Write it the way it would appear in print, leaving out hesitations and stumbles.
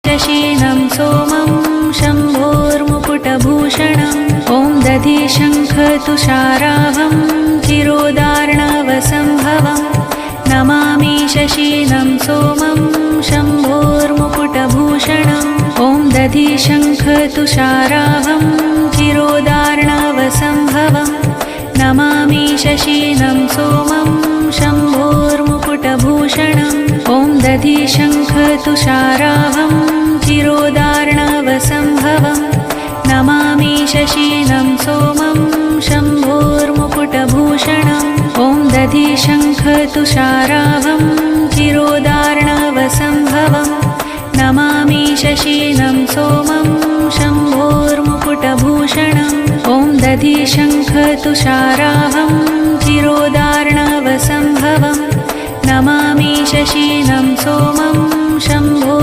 शशीनं सोमं शम्भोर्मुकुटभूषणम् ॐ दधिशङ्खतुषाराभं चिरोदार्णवसम्भवम् नमामि शशीनं सोमं शम्भोर्मुकुटभूषणम् ॐ दधिशङ्खतुषाराभं चिरोदार्णवसम्भवम् नमामि शशीनं सोमं शम्भोर्मुकुटभूषणम् ॐ दधिशङ्खतुषाराभं चिरोदार्णवसम्भवम् नमामि शशीनं सोमं शम्भोर्मुकुटभूषणम् ॐ दधिशङ्खतुषाराभं चिरोदार्णवसम्भवम् नमामि शशीनं सोमं शम्भोर्मुकुटभूषणम् ॐ दधिशङ्खतुषाराभं चिरोदार्णवसम्भवम् नमामि शशीनं सोमं शम्भोर्मुकुटभूषणम् ॐ दधिशङ्खतुषाराभं चिरोदार्णवसम्भवम् नमामि शशीनं सोमं शम्भोर्मुकुटभूषणम् ॐ दधिशङ्खतुषाराभं चिरोदार्णवसम्भवम् नमामि शशीनं सोमं शम्भो